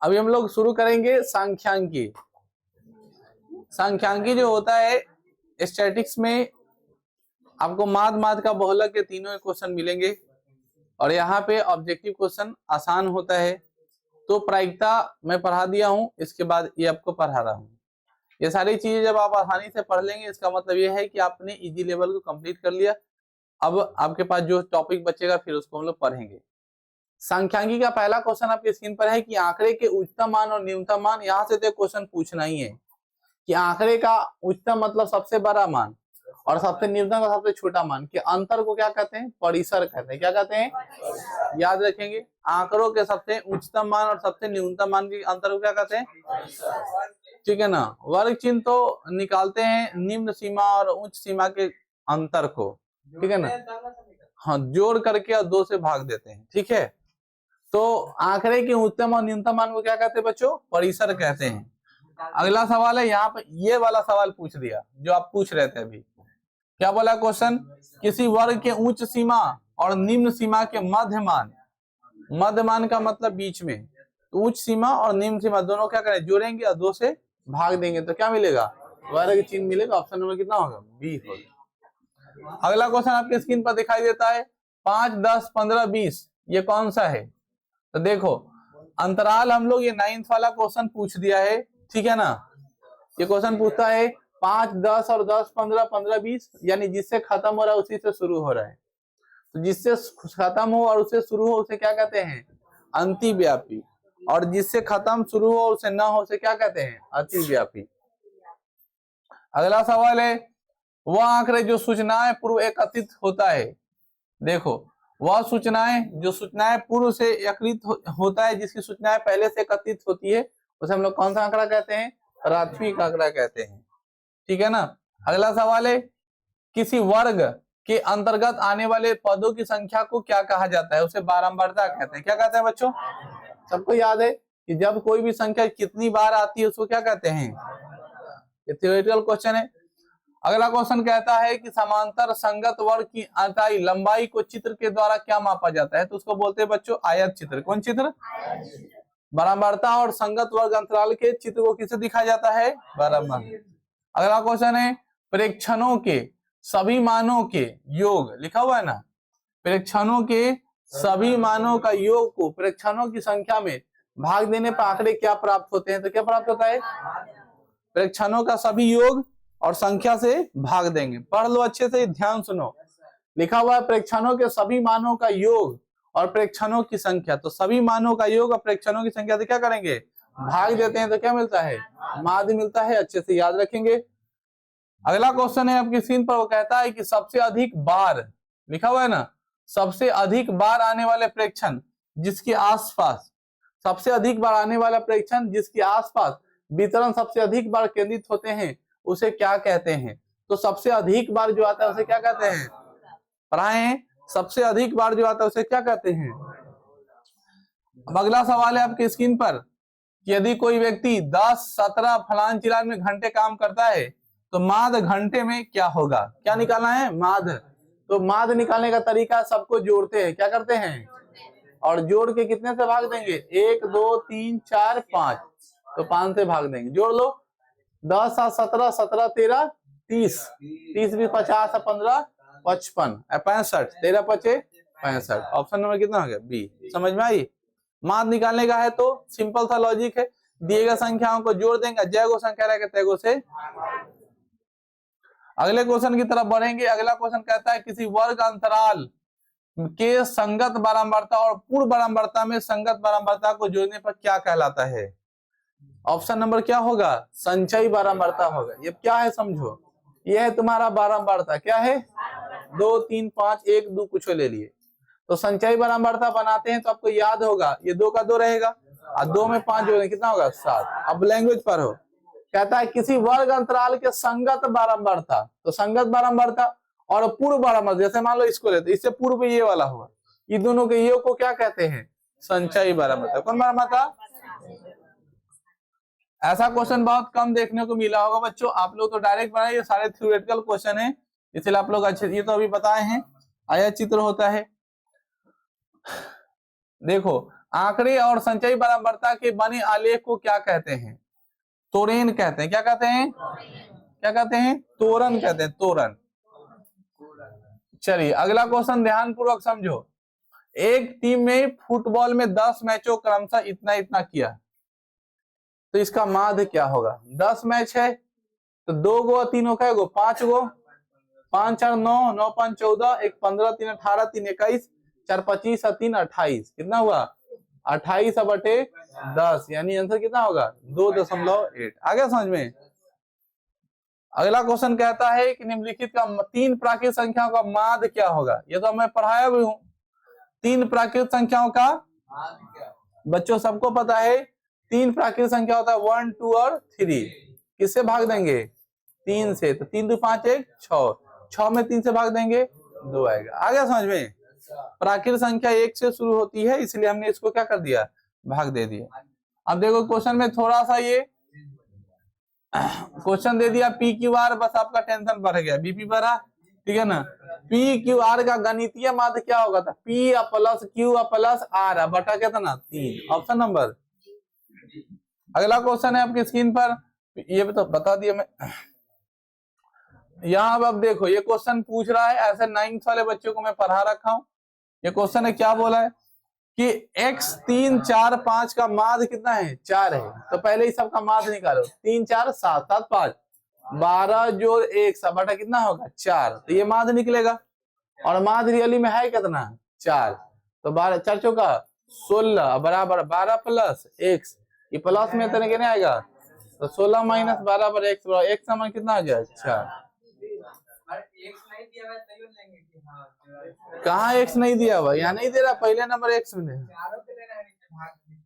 अभी हम लोग शुरू करेंगे सांख्यांकी। सांख्यांकी जो होता है स्टैटिक्स में आपको माद का बहुलक के तीनों क्वेश्चन मिलेंगे और यहाँ पे ऑब्जेक्टिव क्वेश्चन आसान होता है। तो प्रायिकता मैं पढ़ा दिया हूँ, इसके बाद ये आपको पढ़ा रहा हूँ। ये सारी चीजें जब आप आसानी से पढ़ लेंगे इसका मतलब ये है कि आपने इजी लेवल को कंप्लीट कर लिया। अब आपके पास जो टॉपिक बचेगा फिर उसको हम लोग पढ़ेंगे। सांख्यांकी का पहला क्वेश्चन आपकी स्क्रीन पर है कि आंकड़े के उच्चतम मान और न्यूनतम मान। यहाँ से तो क्वेश्चन पूछना ही है कि आंकड़े का उच्चतम मतलब सबसे बड़ा मान और सबसे न्यूनतम का सबसे छोटा मान के अंतर को क्या कहते हैं? परिसर कहते हैं। क्या कहते हैं? याद रखेंगे, आंकड़ों के सबसे उच्चतम मान और सबसे न्यूनतम मान के अंतर को क्या कहते हैं? ठीक है ना। वर्ग चिन्ह तो निकालते हैं निम्न सीमा और उच्च सीमा के अंतर को, ठीक है ना। हाँ, जोड़ करके और 2 से भाग देते हैं, ठीक है। तो आंकड़े के उच्चतम और न्यूनतम मान को क्या कहते हैं बच्चों? परिसर कहते हैं। अगला सवाल है, यहाँ पर ये वाला सवाल पूछ दिया जो आप पूछ रहे थे अभी। क्या बोला क्वेश्चन? किसी वर्ग के उच्च सीमा और निम्न सीमा के मध्य मान। मध्य मान का मतलब बीच में, तो उच्च सीमा और निम्न सीमा दोनों क्या करें? जोड़ेंगे और 2 से भाग देंगे तो क्या मिलेगा? वर्ग चिन्ह मिलेगा। ऑप्शन नंबर कितना होगा? बी होगा। अगला क्वेश्चन आपके स्क्रीन पर दिखाई देता है 5, 10, 15, 20। ये कौन सा है? तो देखो अंतराल हम लोग ये 9th वाला क्वेश्चन पूछ दिया है, ठीक है ना। ये क्वेश्चन पूछता है 5, 10 और 10, 15, 15, 20, यानी जिससे खत्म हो रहा है उसी से शुरू हो रहा है। तो जिससे खत्म हो और उससे शुरू हो उसे क्या कहते हैं? अंतिव्यापी। और जिससे खत्म शुरू हो उसे ना हो उसे क्या कहते हैं? अतिव्यापी। अगला सवाल है, वह आंकड़े जो सूचनाएं पूर्व एकत्रित होता है। देखो वह सूचनाएं जो सूचनाएं पूर्व से एकत्रित होता है, जिसकी सूचनाएं पहले से एकत्रित होती है, उसे हम लोग कौन सा आंकड़ा कहते हैं? प्राथमिक आंकड़ा कहते हैं, ठीक है ना। अगला सवाल है, किसी वर्ग के अंतर्गत आने वाले पदों की संख्या को क्या कहा जाता है? उसे बारंबारता कहते हैं। क्या कहते हैं बच्चों? सबको याद है कि जब कोई भी संख्या कितनी बार आती है उसको क्या कहते हैं? ये थ्योरेटिकल क्वेश्चन है। अगला क्वेश्चन कहता है कि समांतर संगत वर्ग की अटाई लंबाई को चित्र के द्वारा क्या मापा जाता है? तो उसको बोलते हैं बच्चों आयत चित्र। कौन चित्र? बारंबारता और संगत वर्ग अंतराल के चित्र को किसे दिखाया जाता है? बारंबार। अगला क्वेश्चन है, प्रेक्षणों के सभी मानों के योग, लिखा हुआ है ना, प्रेक्षणों के सभी मानों का योग को प्रेक्षणों की संख्या में भाग देने पर आंकड़े क्या प्राप्त होते हैं? तो क्या प्राप्त होता है? प्रेक्षणों का सभी योग और संख्या से भाग देंगे। पढ़ लो अच्छे से, ध्यान सुनो। लिखा हुआ है प्रेक्षणों के सभी मानों का योग और प्रेक्षणों की संख्या। तो सभी मानों का योग और प्रेक्षणों की संख्या से क्या करेंगे? भाग देते हैं तो क्या मिलता है? माध्य मिलता है। अच्छे से याद रखेंगे। अगला क्वेश्चन है आपकी स्क्रीन पर, वो कहता है कि सबसे अधिक बार, लिखा हुआ है ना, सबसे अधिक बार आने वाले प्रेक्षण जिसके आसपास, सबसे अधिक बार आने वाला प्रेक्षण जिसके आसपास वितरण सबसे अधिक बार केंद्रित होते हैं उसे क्या कहते हैं? तो सबसे अधिक बार जो आता है उसे क्या कहते हैं? पढ़ाए हैं। सबसे अधिक बार जो आता है उसे क्या कहते हैं? अब अगला सवाल है आपकी स्क्रीन पर कि यदि कोई व्यक्ति 10, 17 फलान चिलान में घंटे काम करता है तो माद घंटे में क्या होगा? क्या निकालना है? माद। तो माद निकालने का तरीका सबको जोड़ते हैं। क्या करते हैं? और जोड़ के कितने से भाग देंगे? 1, 2, 3, 4, 5। तो 5 से भाग देंगे। जोड़ लो, 10, 7, 17, 17, 13, 30, 30 भी 50, 15, 55, 65, 13, 5, 65। ऑप्शन नंबर कितना हो गया? बी। समझ में आई? माद निकालने का है तो सिंपल सा लॉजिक है, दिए गए संख्याओं को जोड़ देंगे, जय गो संख्या रहेगा तय गो से। अगले क्वेश्चन की तरफ बढ़ेंगे। अगला क्वेश्चन कहता है किसी वर्ग अंतराल के संगत बारंबारता और पूर्व बारंबारता में संगत बारंबारता को जोड़ने पर क्या कहलाता है? ऑप्शन नंबर क्या होगा? संचयी बारंबारता होगा। ये क्या है समझो, ये है तुम्हारा बारंबारता। क्या है? 2, 3, 5, 1, 2 कुछ ले लिए तो संचयी बारंबारता बनाते हैं। तो आपको याद होगा ये 2 का 2 रहेगा और 2 में 5 जोड़ेंगे कितना होगा? 7। अब लैंग्वेज पर हो, कहता है किसी वर्ग अंतराल के संगत बारंबारता, तो संगत बारंबारता और पूर्व बारंबारता, जैसे मान लो इसको लेते, इससे पूर्व ये वाला हुआ, ये दोनों के योग को क्या कहते हैं? संचयी बारंबारता। कौन बारंबारता? ऐसा क्वेश्चन बहुत कम देखने को मिला होगा बच्चों। आप लोग तो डायरेक्ट बनाए, ये सारे थ्योरेटिकल क्वेश्चन है, इसलिए आप लोग अच्छे, ये तो अभी बताए हैं। आयत चित्र होता है। देखो आंकड़े और संचयी बराबरता के बने आलेख को क्या कहते हैं? तोरण कहते हैं। क्या कहते हैं? क्या कहते हैं? तोरण कहते हैं, तोरण। चलिए अगला क्वेश्चन ध्यान पूर्वक समझो। एक टीम में फुटबॉल में 10 मैचों क्रमशः इतना इतना किया, तो इसका माध्य क्या होगा? 10 मैच है तो 2 गो 3 का गो 5 गो, 5 4 9, 9 5 14, 1 15, 3 18, 3 21, 4 25 और 3 28, कितना हुआ? 28/10, यानी आंसर कितना होगा? 2.8। आगे समझ में। अगला क्वेश्चन कहता है कि निम्नलिखित का 3 प्राकृतिक संख्याओं का माध्य क्या होगा? ये तो मैं पढ़ाया भी हूं। 3 प्राकृतिक संख्याओं का बच्चों सबको पता है। 3 प्राकृतिक संख्या होता है 1 2 और 3। किससे भाग देंगे? 3 से। तो 3 2 5 1 6, 6 में 3 से भाग देंगे 2 आएगा। आगे समझ में। प्राकृतिक संख्या 1 से शुरू होती है, इसलिए हमने इसको क्या कर दिया? भाग दे दिया। अब देखो क्वेश्चन में थोड़ा सा ये क्वेश्चन दे दिया पी क्यू आर, बस आपका टेंशन बढ़ गया, बीपी बढ़ा, ठीक है ना। पी क्यू आर का गणितीय माध्य क्या होगा था? P plus Q plus R बटा कितना? 3। Option number. अगला क्वेश्चन है आपकी स्क्रीन पर, ये तो बता दिया मैं। यहाँ अब देखो ये क्वेश्चन पूछ रहा है, ऐसे 9th वाले बच्चों को मैं पढ़ा रखा हूँ। ये क्वेश्चन है, क्या बोला है कि x 3 4 5 का माध्य कितना है? 4 है। तो पहले ही सबका माध्य निकालो। 3 4 7 7 5 12 जोड़ 1 सब बटा कितना होगा? 4। तो ये माध्य निकलेगा, और माध्य रियली में है कितना? 4। तो 12 4 चौका 16 बराबर 12 प्लस x, ये प्लस में तो नहीं आएगा, तो 16 माइनस 12 पर x, x का मान कितना आ गया? 4। कहाँ x नहीं दिया हुआ? यहाँ नहीं दे रहा, पहले नंबर x में दे।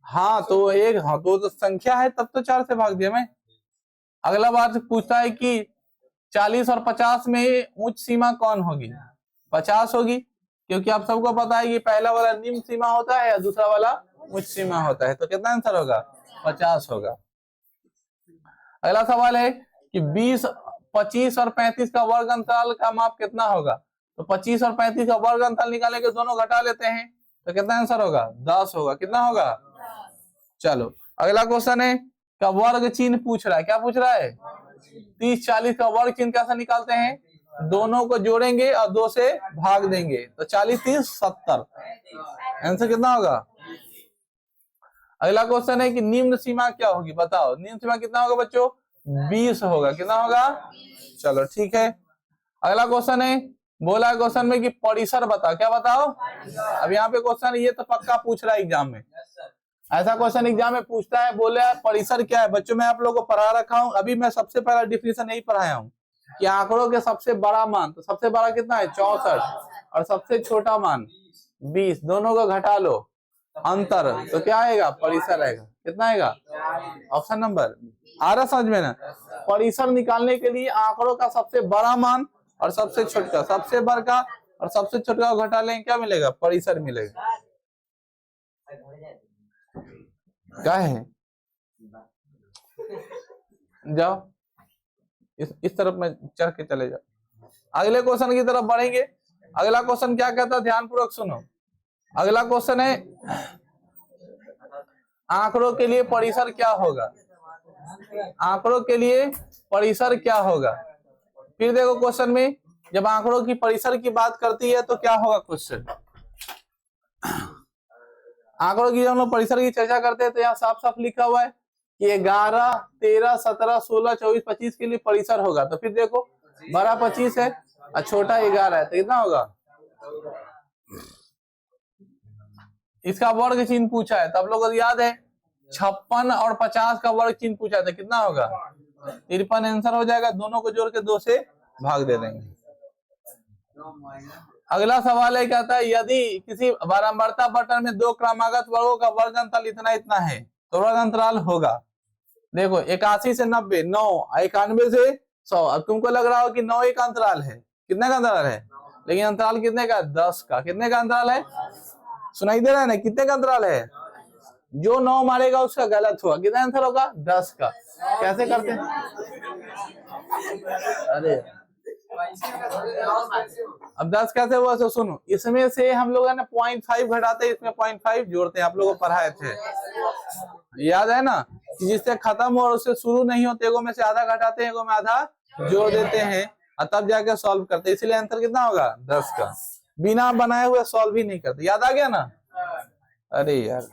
हाँ तो एक, हाँ तो संख्या है तब तो 4 से भाग दिया मैं। अगला बात पूछता है कि 40 और 50 में उच्च सीमा कौन होगी? 50 होगी, क्योंकि आप सबको पता है कि पहला वाला निम्न सीमा होता है या दूसरा वाला उच्च सीमा होता है। तो कितना आंसर होगा? 50 होगा। अगला सवाल है कि 20 25 और 35 का वर्ग अंतराल का माप कितना होगा? तो 25 और 35 का वर्ग अंतराल निकालेंगे, दोनों घटा लेते हैं, तो कितना आंसर होगा? 10 होगा। कितना होगा? चलो अगला क्वेश्चन है का वर्ग चिन्ह पूछ रहा है। क्या पूछ रहा है? 30 40 का वर्ग चिन्ह कैसे निकालते हैं? दोनों को जोड़ेंगे और 2 से भाग देंगे, तो 40 30 70। आंसर कितना होगा? अगला क्वेश्चन है कि निम्न सीमा क्या होगी? बताओ निम्न सीमा कितना होगा बच्चों? 20 होगा। कितना होगा? चलो ठीक है। अगला क्वेश्चन है, बोला क्वेश्चन में कि परिसर बताओ। क्या बताओ? अब यहाँ पे क्वेश्चन ये तो पक्का पूछ रहा है एग्जाम में, ऐसा क्वेश्चन एग्जाम में पूछता है। बोले परिसर क्या है? बच्चों मैं आप लोगों को पढ़ा रखा हूँ, अभी मैं सबसे पहला डिफिनेशन यही पढ़ाया हूँ कि आंकड़ों के सबसे बड़ा मान, तो सबसे बड़ा कितना है? 64, और सबसे छोटा मान 20, दोनों को घटा लो अंतर, तो क्या आएगा? परिसर आएगा। कितना आएगा? Option number. आ रहा समझ में ना? परिसर निकालने के लिए आंकड़ों का सबसे बड़ा मान और सबसे छोटा, सबसे बड़ा और सबसे छोटा को घटा लेंगे, क्या मिलेगा? परिसर मिलेगा। क्या है? जाओ इस तरफ में चढ़ के चले जाओ। अगले क्वेश्चन की तरफ बढ़ेंगे। अगला क्वेश्चन क्या कहता है? ध्यान पूर्वक सुनो। अगला क्वेश्चन है आंकड़ों के लिए परिसर क्या होगा? आंकड़ों के लिए परिसर क्या होगा? फिर देखो क्वेश्चन में जब आंकड़ों की परिसर की बात करती है तो क्या होगा क्वेश्चन? आंकड़ों की जब हम लोग परिसर की चर्चा करते हैं तो यहाँ साफ साफ लिखा हुआ है कि 11 13 17 16 24 25 के लिए परिसर होगा। तो फिर देखो बड़ा 25 है और छोटा 11 है, तो कितना होगा? इसका वर्ग चिन्ह पूछा है, तब लोगों को याद है 56 और 50 का वर्ग चिन्ह पूछा था, कितना होगा? 53 आंसर हो जाएगा। दोनों को जोड़ के 2 से भाग दे देंगे। अगला सवाल है, कहता है यदि किसी बारंबारता बटन में 2 क्रमागत वर्गों का वर्ग अंतराल इतना इतना है तो वर्ग अंतराल होगा। देखो 81 से 90, 9, 91 से 100। अब तुमको लग रहा हो कि 9 एक अंतराल है, कितने का अंतराल है? लेकिन अंतराल कितने का? 10 का। कितने का अंतराल है? सुनाई दे रहा है ना? कितने का अंतराल है? जो 9 मारेगा उसका गलत हुआ। कितना आंसर होगा? 10 का। कैसे करते हैं? अरे अब 10 कैसे हुआ तो सुनो, इसमें से हम लोग है ना 0.5 घटाते, इसमें 0.5 जोड़ते हैं। आप लोगों को पढ़ाए थे, याद है ना, कि जिससे खत्म हो और उससे शुरू नहीं होते, एगो में से आधा घटाते हैं, एगो में आधा जोड़ देते हैं और तब जाके सॉल्व करते हैं। इसीलिए आंसर कितना होगा 10 का। बिना बनाए हुए सॉल्व ही नहीं करते। याद आ गया ना? अरे यार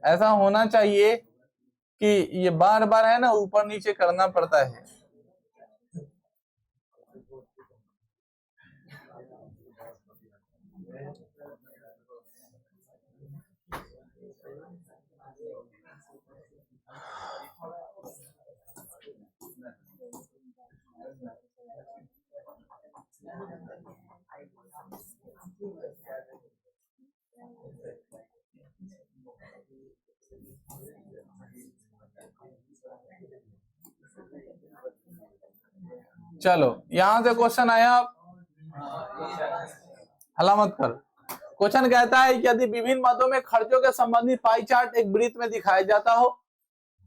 ऐसा होना चाहिए कि ये बार बार है ना ऊपर नीचे करना पड़ता है। चलो यहां से क्वेश्चन आया, हला मत कर। क्वेश्चन कहता है कि यदि विभिन्न मदों में खर्चों के संबंधित पाई चार्ट एक वृत्त में दिखाया जाता हो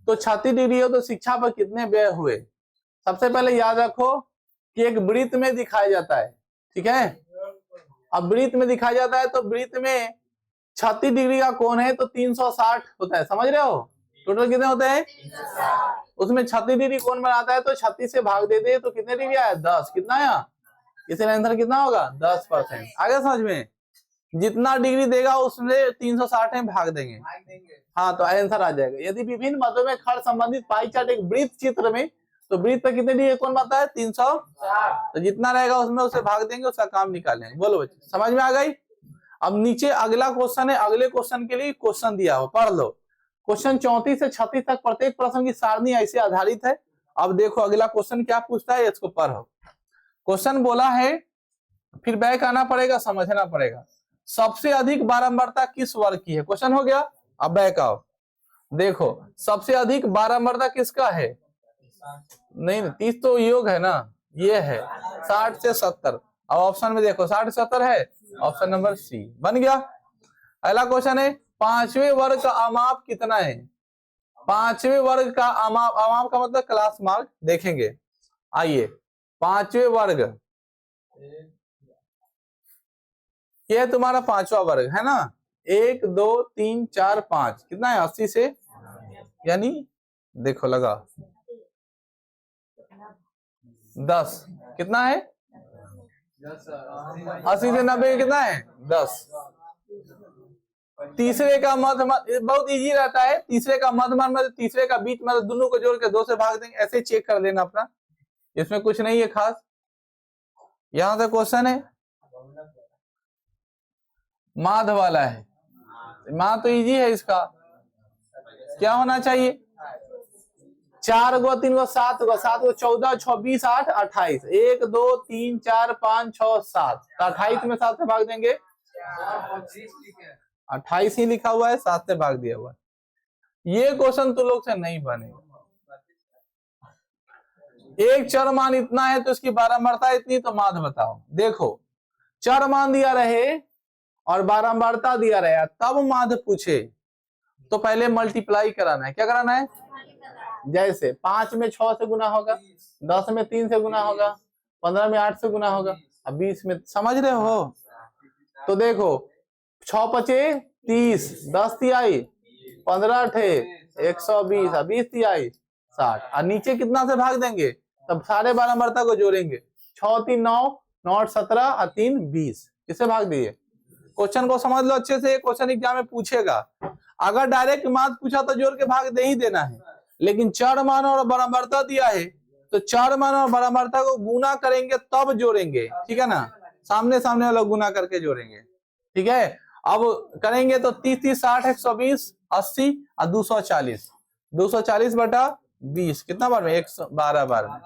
तो 36 डिग्री हो तो शिक्षा पर कितने व्यय हुए। सबसे पहले याद रखो कि एक वृत्त में दिखाया जाता है, ठीक है। अब वृत्त में दिखाया जाता है तो वृत्त में 36 डिग्री का कोण है तो 360 होता है, समझ रहे हो। टोटल कितने होते हैं, उसमें 36 डिग्री कोण बनाता है तो 36 से भाग दे दे तो कितने डिग्री आया 10। कितना आया, इसलिए आंसर कितना होगा 10%। आगे समझ में, जितना डिग्री देगा उसमें 360 में भाग देंगे, हाँ तो आंसर आ जाएगा। यदि विभिन्न मदों में खर्च संबंधित पाई चार्ट एक वृत्त चित्र में तो वृत्त पे कितने डिग्री कोण बनता है 360, तो जितना रहेगा उसमें उसे भाग देंगे, उसका काम निकालेंगे। बोलो बच्चे समझ में आ गई। अब नीचे अगला क्वेश्चन है, अगले क्वेश्चन के लिए क्वेश्चन दिया हो, पढ़ लो। क्वेश्चन 34 से 36 तक प्रत्येक प्रश्न की सारणी ऐसे आधारित है। अब देखो अगला क्वेश्चन क्या पूछता है, इसको पढ़ो। क्वेश्चन बोला है, फिर बैक आना पड़ेगा, समझना पड़ेगा। सबसे अधिक बारंबारता किस वर्ग की है, क्वेश्चन हो गया। अब बैक आओ, देखो सबसे अधिक बारंबारता किसका है, नहीं 30 तो योग है ना, ये है 60 से 70। अब ऑप्शन में देखो 60 से 70 है, ऑप्शन नंबर सी बन गया। अगला क्वेश्चन है, पांचवें वर्ग का अमाप कितना है। पांचवें वर्ग का अमाप, अमाप का मतलब क्लास मार्क देखेंगे। आइए पांचवें वर्ग, ये तुम्हारा पांचवा वर्ग है ना, 1 2 3 4 5 कितना है 80 से, यानी देखो लगा 10 कितना है 80 से 90 कितना है 10। तीसरे का मध्य बहुत इजी रहता है, तीसरे का मध्य मतलब तीसरे का बीच मतलब दोनों को जोड़ के 2 से भाग देंगे, ऐसे चेक कर लेना अपना, इसमें कुछ नहीं है खास। यहां से क्वेश्चन है माध्य वाला है, माध्य तो इजी है, इसका क्या होना चाहिए 4 गो 3 गो 7 गो 7 गो 14 26 8 28 1 2 3 4 5 6 7 तो 28 में 7 से भाग देंगे, 28 ही लिखा हुआ है, 7 से भाग दिया हुआ है। ये क्वेश्चन तो लोग से नहीं बनेगा। एक चर मान इतना है तो इसकी बारंबारता इतनी, तो माध्य बताओ। देखो चर मान दिया रहे और बारंबारता दिया रहे तब माध्य पूछे तो पहले मल्टीप्लाई कराना है। क्या कराना है, जैसे 5 में 6 से गुना होगा, 10 में 3 से गुना होगा, 15 में 8 से गुना होगा, अब 20 में, समझ रहे हो। तो देखो 6 पचे 30, 10 तिहाई 15 ठे 120, 20 तिहाई 60, और नीचे कितना से भाग देंगे, तब सारे बारंबारता को जोड़ेंगे, 6 3 9 9 17 और 3 20, किससे भाग दिए। क्वेश्चन को समझ लो अच्छे से, क्वेश्चन एग्जाम में पूछेगा। अगर डायरेक्ट माध्य पूछा तो जोड़ के भाग दे ही देना है, लेकिन चर मान और बारंबारता दिया है तो चर मान और बारंबारता को गुना करेंगे तब जोड़ेंगे, ठीक है ना, सामने सामने वाला गुना करके जोड़ेंगे, ठीक है। अब करेंगे तो 30 30 60 120 80 और 240, 240 बटा 20 कितना बार में 112 बार में।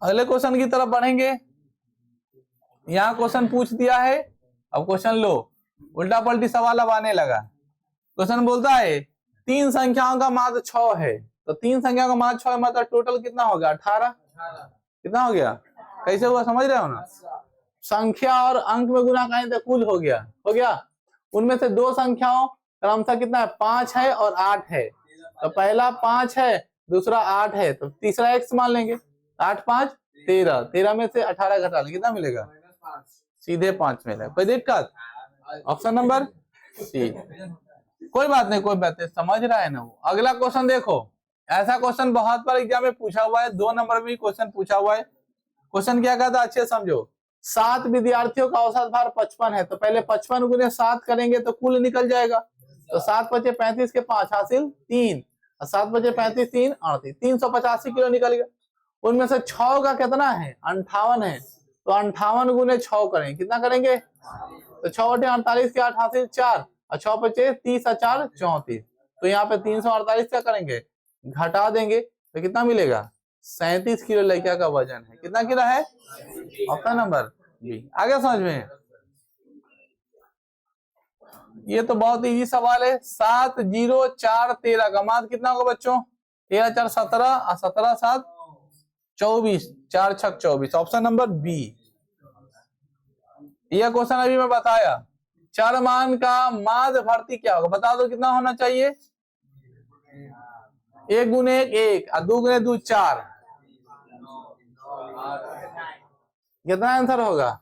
अगले क्वेश्चन की तरफ बढ़ेंगे। यहाँ क्वेश्चन पूछ दिया है, अब क्वेश्चन लो, उल्टा पलटी सवाल अब आने लगा। क्वेश्चन बोलता है 3 संख्याओं का माध्य 6 है, तो 3 संख्याओं का माध्य 6 मतलब टोटल कितना हो गया 18, कितना हो गया, कैसे हुआ समझ रहे हो ना। संख्या और अंक में गुना करें तो कुल हो गया। उनमें से दो संख्याओं क्रमशः कितना है, 5 है और 8 है। तो पहला 5 है, दूसरा 8 है, तो तीसरा x मान लेंगे। 8 5 13, 13 में से 18 घटा लेंगे, कितना मिलेगा, सीधे 5 मिलेगा। कोई दिक्कत? Option number C. कोई बात नहीं, समझ रहा है ना वो। अगला क्वेश्चन देखो, ऐसा क्वेश्चन बहुत बार एग्जाम में पूछा हुआ है, 2 नंबर में क्वेश्चन पूछा हुआ है। क्वेश्चन क्या कहता है, अच्छे समझो। 7 विद्यार्थियों का औसत भार 55 है, तो पहले 55 गुने 7 करेंगे तो कुल निकल जाएगा। तो 7 × 5 = 35 के 5 हासिल 3, और 7 × 5 = 35 3 38, 385 किलो निकल गया। उनमें से 6 का कितना है, 58 है, तो 58 गुने 6 करेंगे, कितना करेंगे, तो 6 × 48 के 8 हासिल 4, और 6 × 5 = 30 और 4 = 34। तो यहाँ पे 348 क्या करेंगे, घटा देंगे, तो कितना मिलेगा, 37 किलो लड़का का वजन है। कितना किलो है, ऑप्शन नंबर बी। आगे समझ में, ये तो बहुत इजी सवाल है। 7 0 4 13 का मान कितना होगा बच्चों, 13 4 17 और 17 7 24, 4 6 24, ऑप्शन नंबर बी। यह क्वेश्चन अभी मैं बताया। चर मान का माध्य भर्ती क्या होगा, बता दो कितना होना चाहिए, 1 गुने 1 और 2 गुने 2 4, कितना आंसर होगा,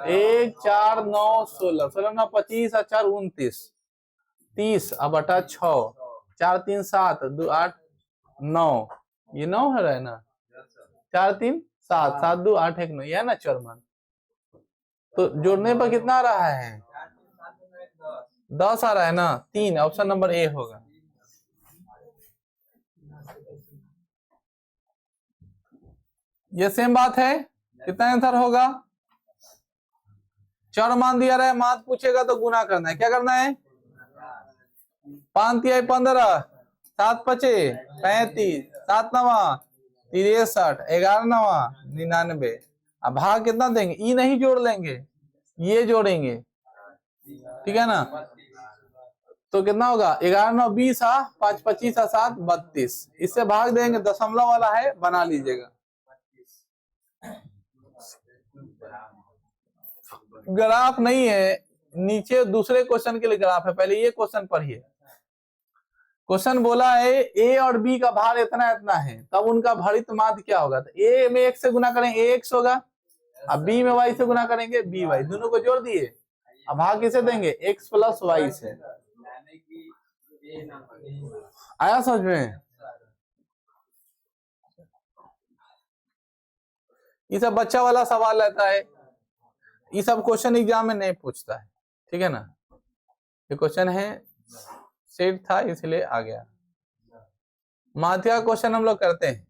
1 4 9 16, 16 9 25 और 4 29, 30 और बटा 6, 4 3 7 2 8 9, ये 9 है रहा है ना, 4 3 7 7 2 8 1 9, ये है ना चर मान। तो जोड़ने पर कितना आ रहा है, 10 आ रहा है ना, 3, ऑप्शन नंबर ए होगा। ये सेम बात है, कितना आंसर होगा, चर मान दिया रहा है, मान पूछेगा तो गुना करना है, क्या करना है, 5 × 15, 7 × 5 = 35, 7 × 9 = 63, 11 × 9 = 99। अब भाग कितना देंगे, ई नहीं जोड़ लेंगे, ये जोड़ेंगे, ठीक है ना। तो कितना होगा, 11 9 20, 5 25 और 7 32, इससे भाग देंगे, दशमलव वाला है, बना लीजिएगा। ग्राफ नहीं है, नीचे दूसरे क्वेश्चन के लिए ग्राफ है, पहले ये क्वेश्चन पढ़िए। क्वेश्चन बोला है ए और बी का भार इतना इतना है, तब उनका भारित माध्य क्या होगा। तो ए में x से गुना करेंगे ax होगा, अब बी में y से गुना करेंगे by, दोनों को जोड़ दिए, अब भाग किसे देंगे, x + y से। आया समझ में, ये सब बच्चा वाला सवाल रहता है, ये सब क्वेश्चन एग्जाम में नहीं पूछता है, ठीक है ना। ये क्वेश्चन है सेट था इसलिए आ गया। माध्य का क्वेश्चन हम लोग करते हैं।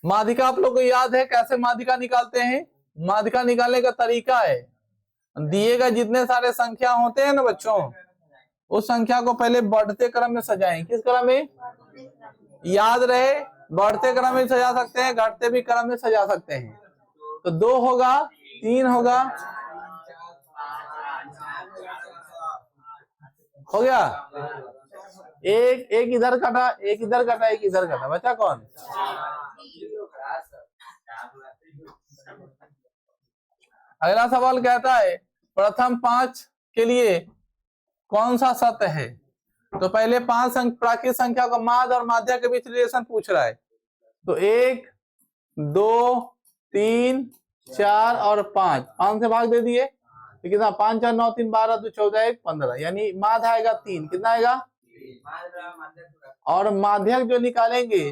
माध्यिका आप लोग को याद है कैसे माध्यिका निकालते हैं, माध्यिका निकालने का तरीका है, दिए गए जितने सारे संख्या होते हैं ना बच्चों, उस संख्या को पहले बढ़ते क्रम में सजाएं। किस क्रम में, याद रहे, बढ़ते क्रम में सजा सकते हैं, घटते भी क्रम में सजा सकते हैं। तो 2 होगा, 3 होगा, हो गया, एक इधर कटा, एक इधर कटा, एक इधर कटा, बचा कौन, अगला सवाल कहता है प्रथम 5 के लिए कौन सा सत्य है। तो पहले 5 प्राकृत संख्या का माध्य और माध्य के बीच रिलेशन पूछ रहा है। तो 1 2 3 4 और 5 से भाग दे दिए, तो कितना, 5 4 9 3 12 2 14 1 15, यानी माध्य आएगा 3, कितना आएगा, और माध्यक जो निकालेंगे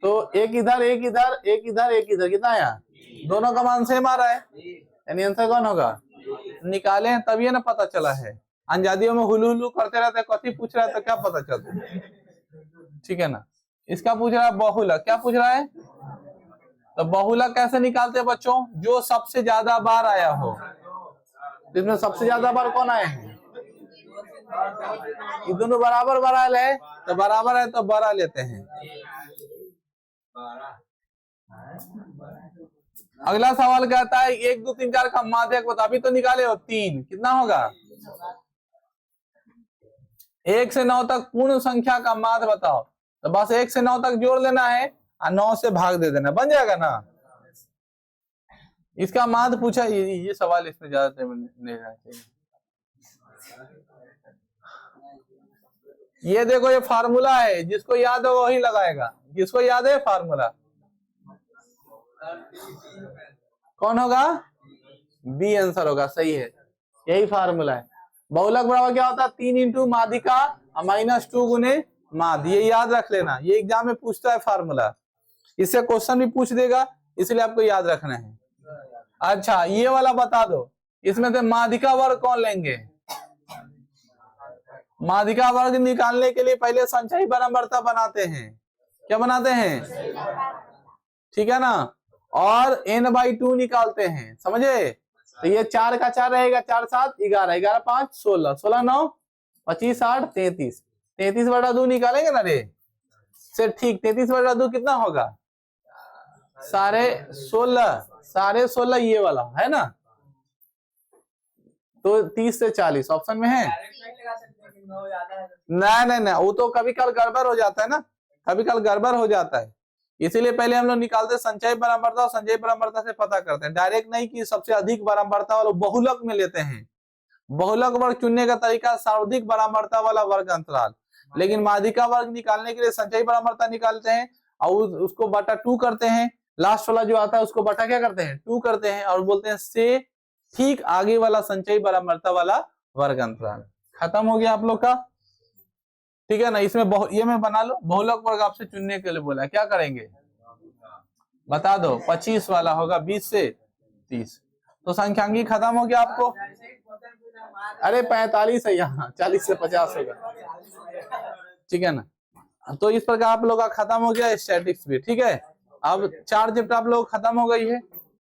तो एक इधर एक इधर एक इधर एक इधर, कितना आया, दोनों का मान सेम आ रहा है, यानी आंसर कौन होगा, निकाले हैं तभी ना पता चला है। अंजादियों में हुलू हुलू करते रहते, कथी पूछ रहा है तो क्या पता चलता है, ठीक है ना। इसका पूछ रहा है बहुला, क्या पूछ रहा है, तो बहुला कैसे निकालते हैं बच्चों, जो सबसे ज्यादा बार आया हो। इसमें सबसे ज्यादा बार कौन आए हैं, ये दोनों बराबर बराबर है, तो बराबर है तो बड़ा लेते हैं। अगला सवाल कहता है 1 2 3 4 का माध्यक बता, अभी तो निकाले हो 3, कितना होगा, 1 से 9 तक पूर्ण संख्या का माध्य बताओ। तो बस 1 से 9 तक जोड़ लेना है और 9 से भाग दे देना, बन जाएगा ना। इसका माध्य पूछा, ये सवाल इसमें ज्यादा नहीं रहना चाहिए। ये देखो ये फार्मूला है, जिसको याद हो वही लगाएगा। जिसको याद है फार्मूला कौन होगा? बी आंसर होगा, सही है, यही फार्मूला है। बहुलक बराबर क्या होता है? 3 इंटू माध्यिका -2 गुने माध्य, ये याद रख लेना, ये एग्जाम में पूछता है फार्मूला। इससे क्वेश्चन भी पूछ देगा, इसलिए आपको याद रखना है। अच्छा ये वाला बता दो, इसमें से माध्यिका वर्ग कौन लेंगे? माध्यिका वर्ग निकालने के लिए पहले संचयी बारंबारता बनाते हैं। क्या बनाते हैं? ठीक है ना। और n/2 निकालते हैं, समझे? तो ये 4 का 4 रहेगा, 4 7 11, 11 5 16, 16 9 25 8 33, 33/2 निकालेंगे ना रे से, ठीक 33/2 कितना होगा? 16.5 ये वाला है ना। तो 30 से 40 ऑप्शन में है। नहीं, वो तो कभी कल गड़बड़ हो जाता है ना, कभी कल गड़बड़ हो जाता है, इसीलिए पहले हम लोग निकालते संचयी बारंबारता और संचयी बारंबारता से पता करते हैं, डायरेक्ट नहीं कि सबसे अधिक बारंबारता वाला बहुलक में लेते हैं। बहुलक वर्ग चुनने का तरीका सर्वाधिक बारंबारता वाला वर्ग अंतराल, लेकिन माध्यिका वर्ग निकालने के लिए संचयी बारंबारता निकालते हैं और उसको बटा 2 करते हैं। लास्ट वाला जो आता है उसको बटा क्या करते हैं? 2 करते हैं और बोलते हैं से ठीक आगे वाला संचयी बारंबारता वाला वर्ग अंतराल। खत्म हो गया आप लोग का, ठीक है ना। इसमें ये मैं बना लो, बहुलक वर्ग आपसे चुनने के लिए बोला, क्या करेंगे बता दो? 25 वाला होगा, 20 से 30, तो संख्यांकी खत्म हो गया आपको। अरे 45 है यहाँ, 40 से 50 होगा, ठीक है ना। तो इस प्रकार आप लोग का खत्म हो गया स्टैटिक्स भी, ठीक है। अब 4 चैप्टर आप लोग खत्म हो गई है।